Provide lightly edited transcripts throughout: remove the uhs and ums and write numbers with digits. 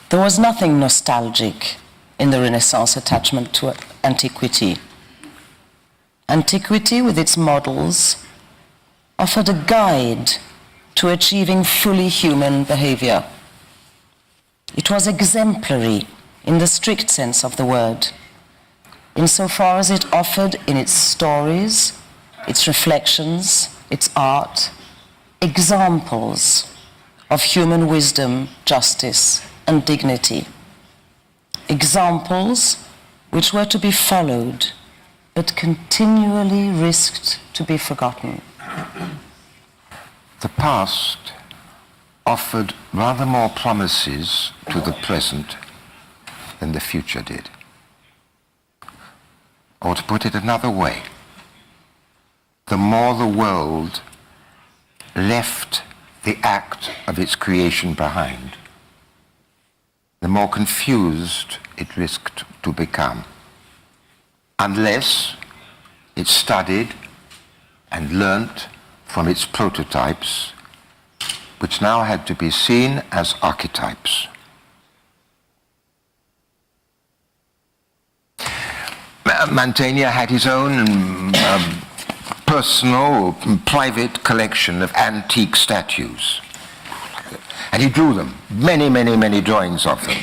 There was nothing nostalgic in the Renaissance attachment to antiquity. Antiquity, with its models, offered a guide to achieving fully human behavior. It was exemplary in the strict sense of the word, insofar as it offered in its stories, its reflections, its art, examples of human wisdom, justice, and dignity. Examples which were to be followed, but continually risked to be forgotten. The past offered rather more promises to the present than the future did. Or to put it another way, the more the world left the act of its creation behind, the more confused it risked to become, unless it studied and learnt from its prototypes, which now had to be seen as archetypes. Mantegna had his own personal, private collection of antique statues. And he drew them, many drawings of them.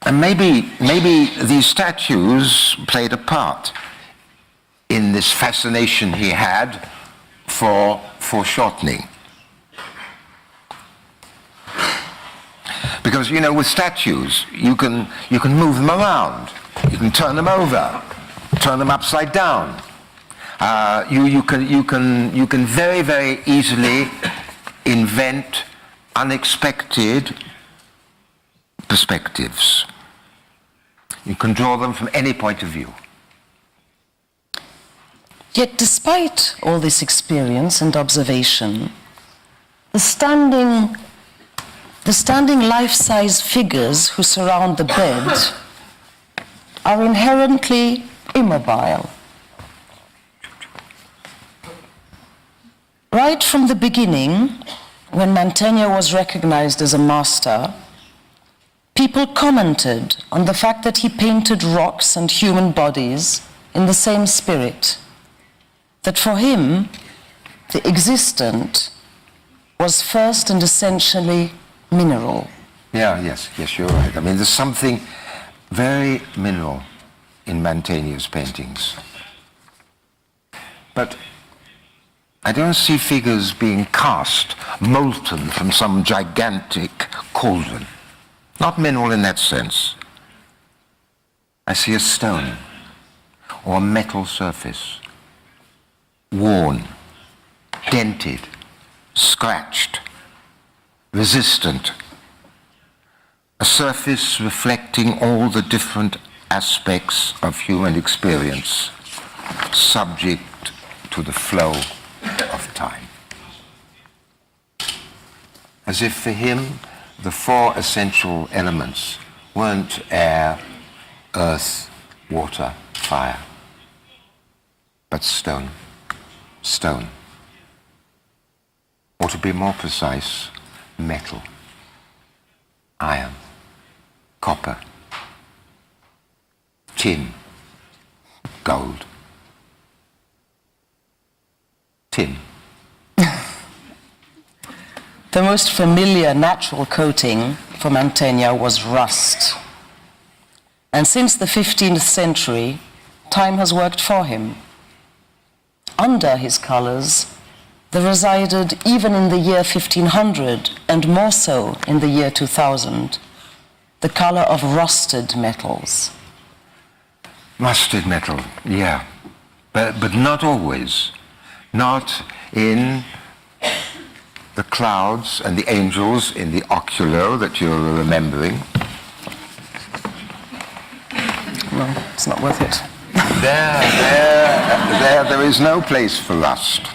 And maybe these statues played a part in this fascination he had for foreshortening. Because, you know, with statues, you can move them around. You can turn them over, turn them upside down. You can very easily invent unexpected perspectives. You can draw them from any point of view. Yet despite all this experience and observation, the standing life-size figures who surround the bed are inherently immobile. Right from the beginning, when Mantegna was recognized as a master, people commented on the fact that he painted rocks and human bodies in the same spirit, that for him, the existent was first and essentially mineral. Yes, you're right. I mean, there's something very mineral in Mantegna's paintings. But I don't see figures being cast, molten from some gigantic cauldron. Not mineral in that sense. I see a stone or a metal surface, worn, dented, scratched, resistant. A surface reflecting all the different aspects of human experience, subject to the flow of time. As if for him, the four essential elements weren't air, earth, water, fire, but stone. Or to be more precise, metal, iron, copper, tin, gold. Tin. The most familiar natural coating for Mantegna was rust. And since the 15th century, time has worked for him. Under his colors, there resided, even in the year 1500, and more so in the year 2000, the color of rusted metals. Rusted metal, yeah. But not always. Not in the clouds and the angels in the oculo that you're remembering. No, it's not worth it. There is no place for rust.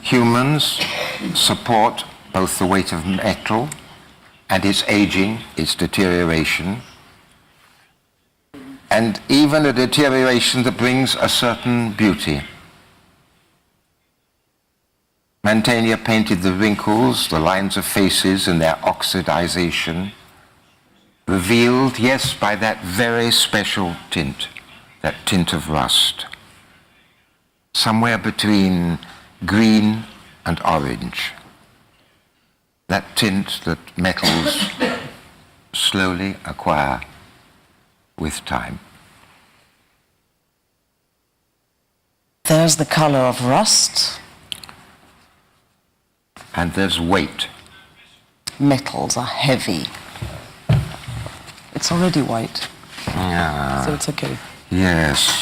Humans support both the weight of metal and its aging, its deterioration, and even a deterioration that brings a certain beauty. Mantegna painted the wrinkles, the lines of faces and their oxidization, revealed, yes, by that very special tint, that tint of rust, somewhere between green and orange, that tint that metals slowly acquire with time. There's the color of rust. And there's weight. Metals are heavy. It's already white. Yeah. So it's okay. Yes.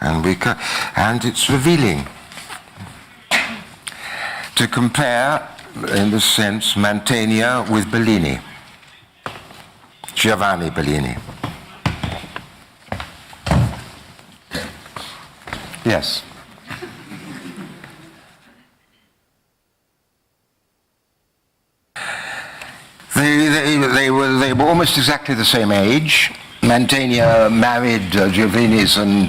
And it's revealing. To compare, in this sense, Mantegna with Bellini. Giovanni Bellini. Yes. They were almost exactly the same age. Mantegna married Giovanni's and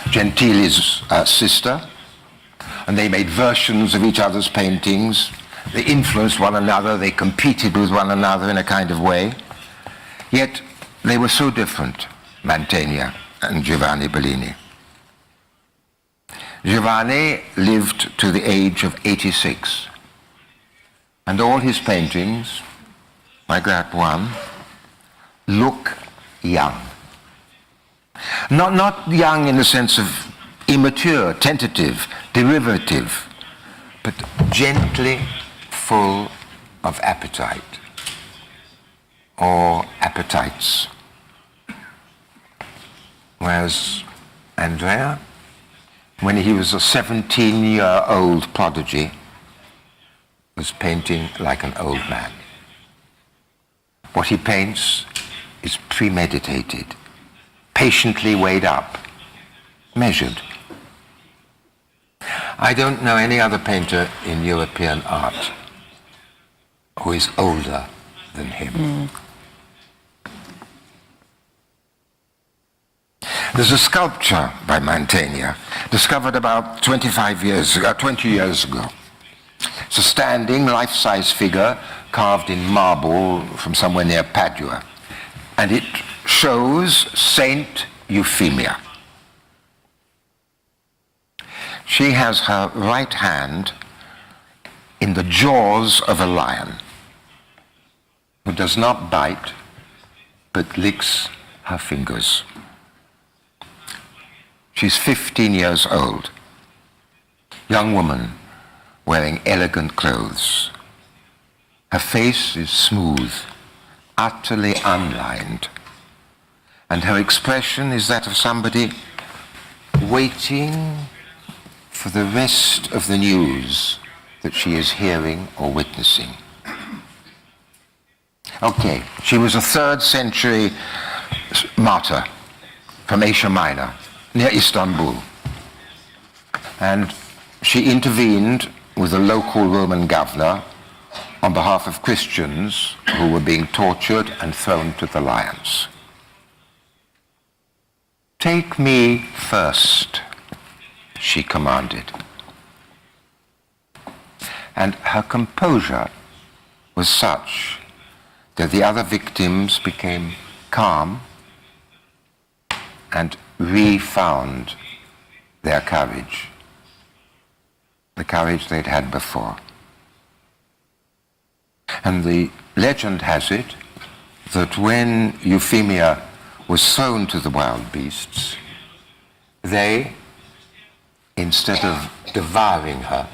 Gentili's sister, and they made versions of each other's paintings. They influenced one another, they competed with one another in a kind of way. Yet they were so different, Mantegna and Giovanni Bellini. Giovanni lived to the age of 86, and all his paintings, like that one, look young. Not young in the sense of immature, tentative, derivative, but gently full of appetite or appetites. Whereas Andrea, when he was a 17-year-old prodigy, was painting like an old man. What he paints is premeditated, patiently weighed up, measured. I don't know any other painter in European art who is older than him. There's a sculpture by Mantegna, discovered about 20 years ago. It's a standing, life-size figure carved in marble from somewhere near Padua. And it shows Saint Euphemia. She has her right hand in the jaws of a lion who does not bite, but licks her fingers. She's 15 years old, young woman wearing elegant clothes. Her face is smooth, utterly unlined, and her expression is that of somebody waiting for the rest of the news that she is hearing or witnessing. Okay, she was a 3rd century martyr from Asia Minor, near Istanbul. And she intervened with a local Roman governor on behalf of Christians who were being tortured and thrown to the lions. "Take me first," she commanded. And her composure was such that the other victims became calm and re-found their courage, the courage they'd had before. And the legend has it that when Euphemia was thrown to the wild beasts, they, instead of devouring her,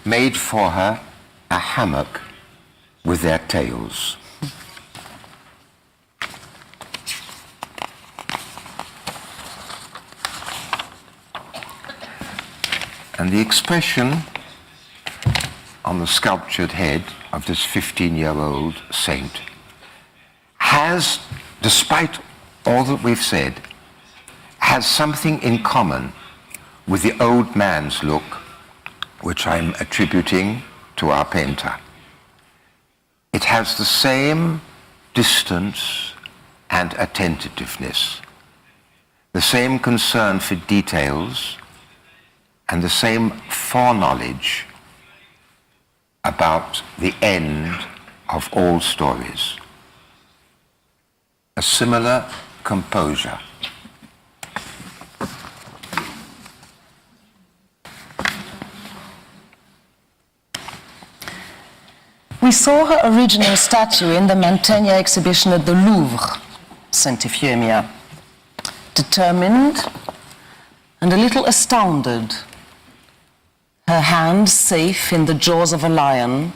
made for her a hammock with their tails. And the expression on the sculptured head of this 15-year-old saint has, despite all that we've said, has something in common with the old man's look, which I'm attributing to our painter. It has the same distance and attentiveness, the same concern for details, and the same foreknowledge about the end of all stories. A similar composure. We saw her original statue in the Mantegna exhibition at the Louvre, St. Euphemia, determined and a little astounded, her hand safe in the jaws of a lion,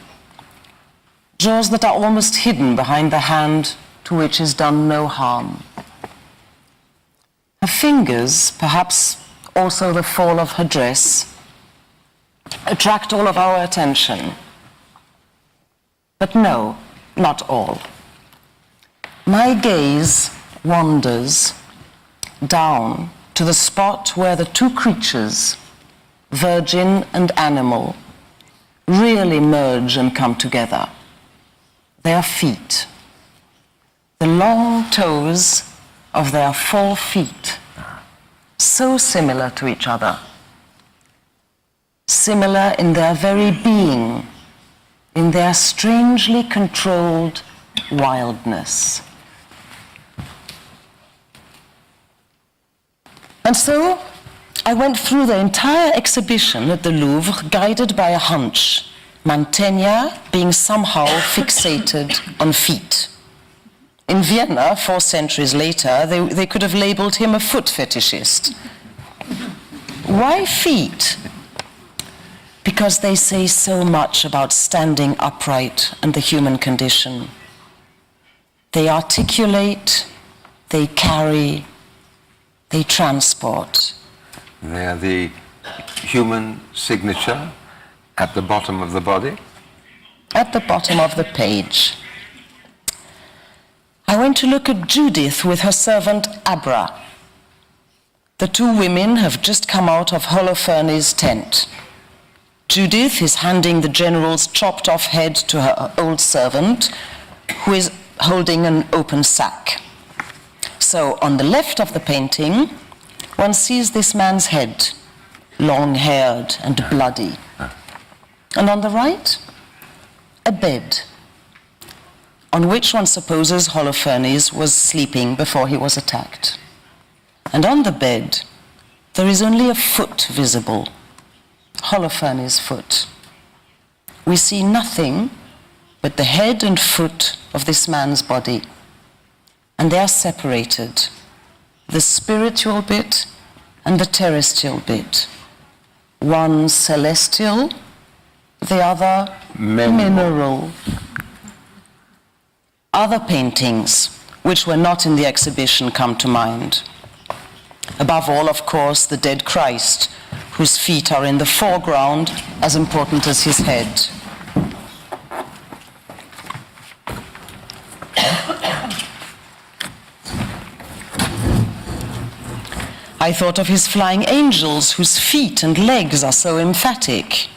jaws that are almost hidden behind the hand to which is done no harm. Her fingers, perhaps also the fall of her dress, attract all of our attention. But no, not all. My gaze wanders down to the spot where the two creatures, virgin and animal, really merge and come together. Their feet, the long toes of their 4 feet, so similar to each other, similar in their very being, in their strangely controlled wildness. And so I went through the entire exhibition at the Louvre guided by a hunch, Mantegna being somehow fixated on feet. In Vienna, 4 centuries later, they could have labeled him a foot fetishist. Why feet? Because they say so much about standing upright and the human condition. They articulate, they carry, they transport. They are the human signature at the bottom of the body? At the bottom of the page. I went to look at Judith with her servant Abra. The 2 women have just come out of Holofernes' tent. Judith is handing the general's chopped-off head to her old servant, who is holding an open sack. So on the left of the painting, one sees this man's head, long-haired and bloody. And on the right, a bed, on which one supposes Holofernes was sleeping before he was attacked. And on the bed, there is only a foot visible, Holofernes' foot. We see nothing but the head and foot of this man's body, and they are separated, the spiritual bit and the terrestrial bit. One celestial, the other mineral. Other paintings, which were not in the exhibition, come to mind. Above all, of course, the dead Christ, whose feet are in the foreground, as important as his head. I thought of his flying angels, whose feet and legs are so emphatic.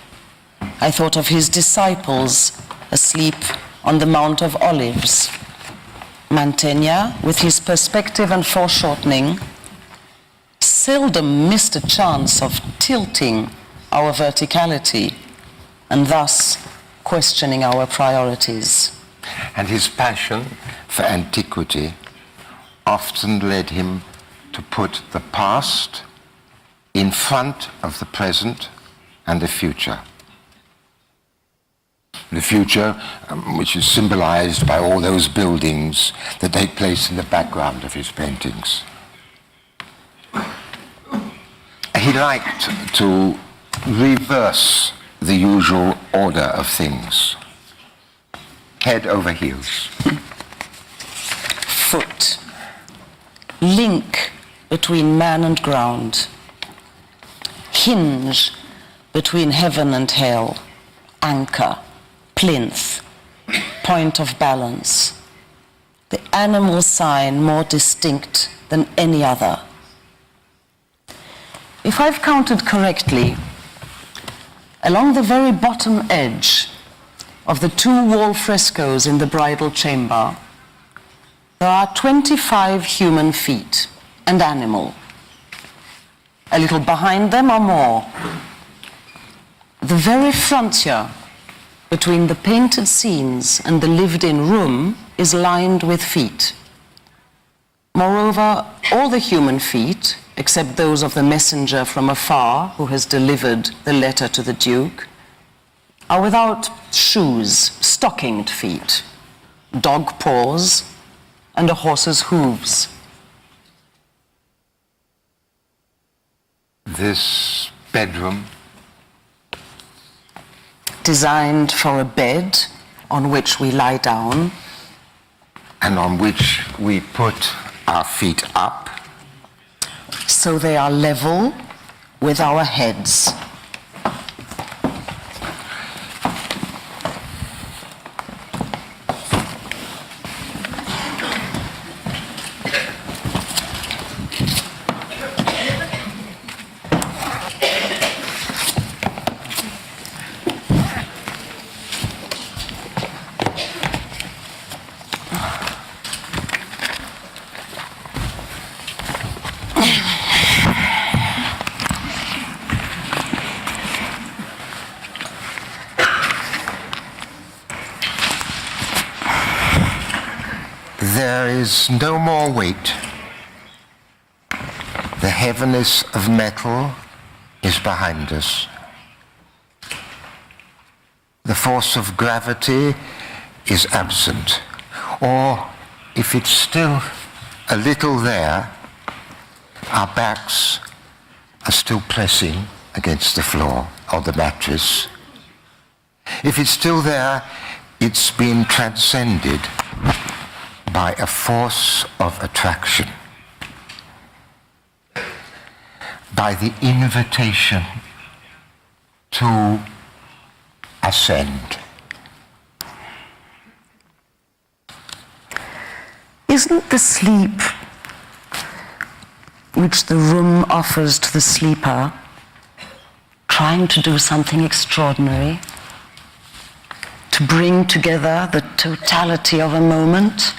I thought of his disciples asleep on the Mount of Olives. Mantegna, with his perspective and foreshortening, seldom missed a chance of tilting our verticality and thus questioning our priorities. And his passion for antiquity often led him to put the past in front of the present and the future. The future, which is symbolized by all those buildings that take place in the background of his paintings. He liked to reverse the usual order of things. Head over heels. Foot. Link between man and ground. Hinge between heaven and hell. Anchor. Plinth. Point of balance. The animal sign more distinct than any other. If I've counted correctly, along the very bottom edge of the 2 wall frescoes in the bridal chamber, there are 25 human feet and animal. a little behind them or more. The very frontier between the painted scenes and the lived-in room is lined with feet. Moreover, all the human feet, except those of the messenger from afar who has delivered the letter to the Duke, are without shoes, stockinged feet, dog paws, and a horse's hooves. This bedroom, designed for a bed on which we lie down, and on which we put our feet up, so they are level with our heads. there is no more weight. The heaviness of metal is behind us. The force of gravity is absent. Or, if it's still a little there, our backs are still pressing against the floor or the mattress. If it's still there, it's been transcended by a force of attraction, by the invitation to ascend. Isn't the sleep which the room offers to the sleeper trying to do something extraordinary? To bring together the totality of a moment?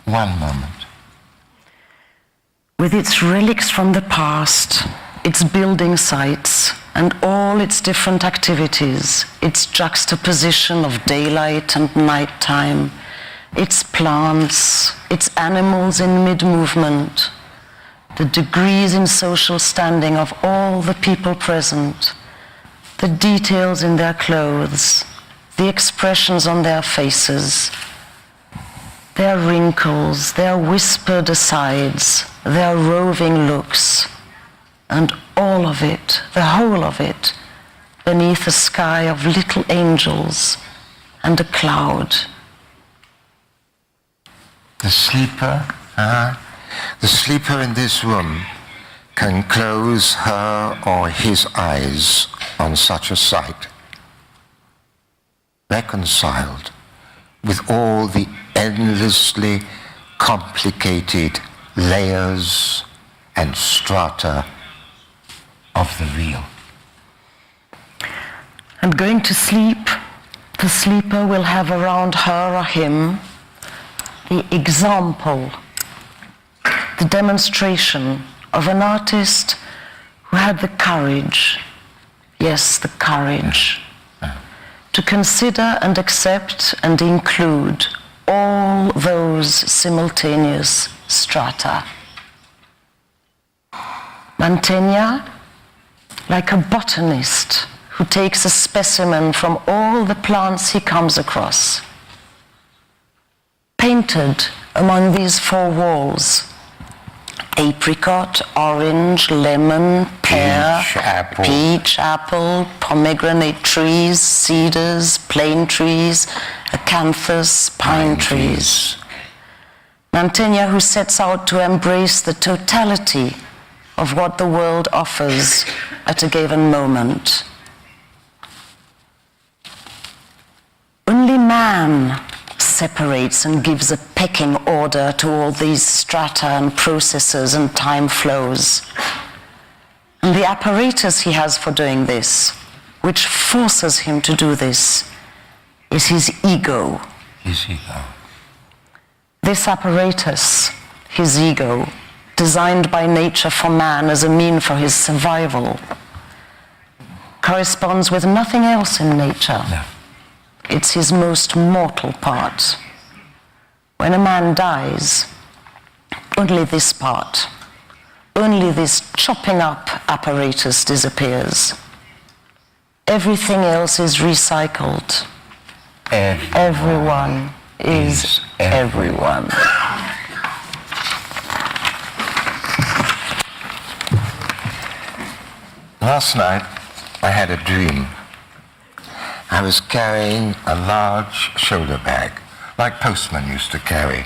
One moment. With its relics from the past, its building sites, and all its different activities, its juxtaposition of daylight and nighttime, its plants, its animals in mid-movement, the degrees in social standing of all the people present, the details in their clothes, the expressions on their faces, their wrinkles, their whispered asides, their roving looks, and all of it, the whole of it, beneath a sky of little angels and a cloud. The sleeper in this room can close her or his eyes on such a sight, reconciled with all the endlessly complicated layers and strata of the real. And going to sleep, the sleeper will have around her or him the example, the demonstration of an artist who had the courage, yes, the courage, to consider and accept and include all those simultaneous strata. Mantegna, like a botanist who takes a specimen from all the plants he comes across, painted among these four walls apricot, orange, lemon, pear, peach, apple, pomegranate trees, cedars, plane trees, acanthus, pine trees. Mantegna, who sets out to embrace the totality of what the world offers at a given moment. Only man separates and gives a pecking order to all these strata and processes and time flows. And the apparatus he has for doing this, which forces him to do this, is his ego. His ego. This apparatus, his ego, designed by nature for man as a mean for his survival, corresponds with nothing else in nature. No. It's his most mortal part. When a man dies, only this part, only this chopping up apparatus disappears. Everything else is recycled. Everyone is everyone. Last night, I had a dream. I was carrying a large shoulder bag, like postmen used to carry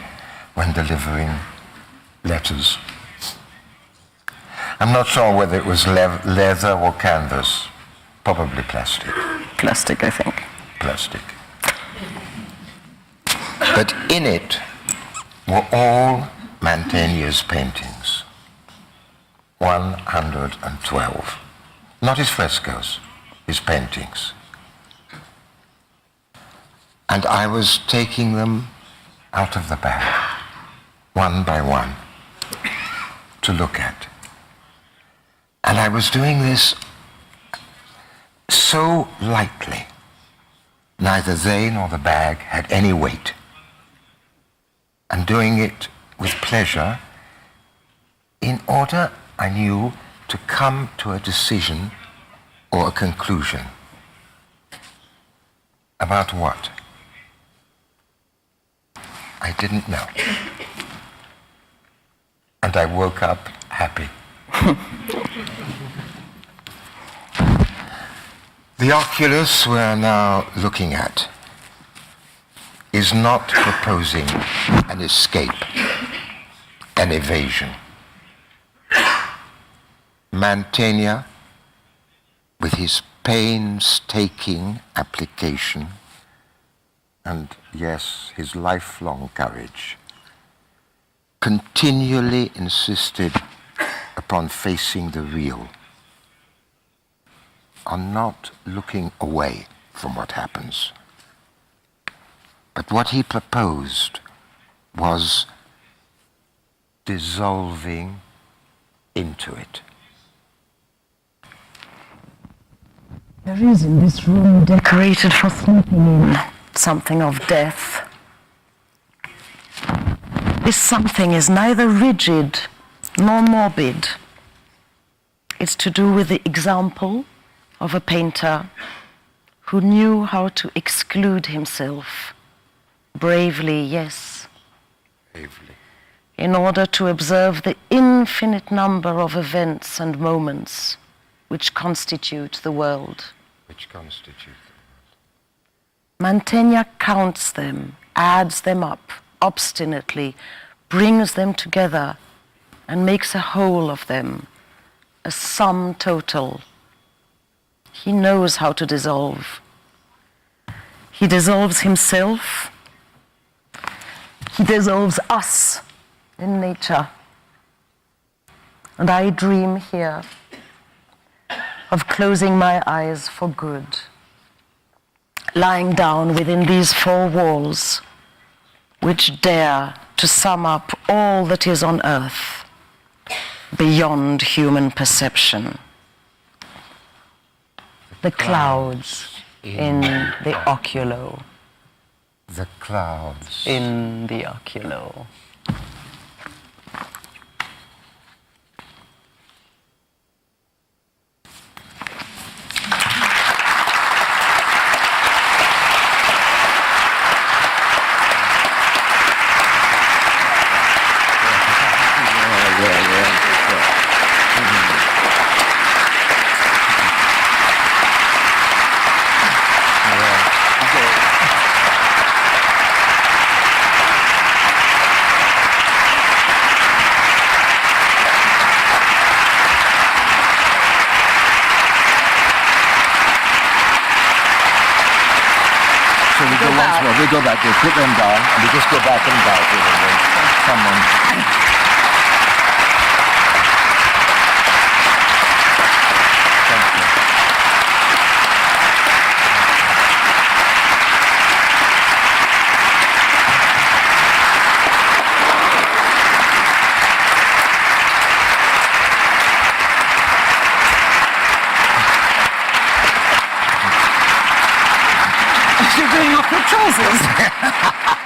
when delivering letters. I'm not sure whether it was leather or canvas, probably plastic. Plastic, I think. Plastic. But in it were all Mantegna's paintings, 112. Not his frescoes, his paintings. And I was taking them out of the bag, one by one, to look at. And I was doing this so lightly. Neither they nor the bag had any weight. And doing it with pleasure in order, I knew, to come to a decision or a conclusion. About what? I didn't know. And I woke up happy. The oculus we're now looking at is not proposing an escape, an evasion. Mantegna, with his painstaking application and, yes, his lifelong courage, continually insisted upon facing the real, on not looking away from what happens. But what he proposed was dissolving into it. There is in this room, decorated for sleeping in, something of death. This something is neither rigid nor morbid. It's to do with the example of a painter who knew how to exclude himself, bravely, yes, Bravely. in order to observe the infinite number of events and moments which constitute the world. Which constitute. Mantegna counts them, adds them up, obstinately, brings them together, and makes a whole of them, a sum total. He knows how to dissolve. He dissolves himself. He dissolves us in nature. And I dream here of closing my eyes for good, lying down within these four walls, which dare to sum up all that is on earth beyond human perception. The clouds in the oculo. The clouds. In the oculo. We go back, we put them down, and we just go back and back with them. Someone. You're doing off your trousers.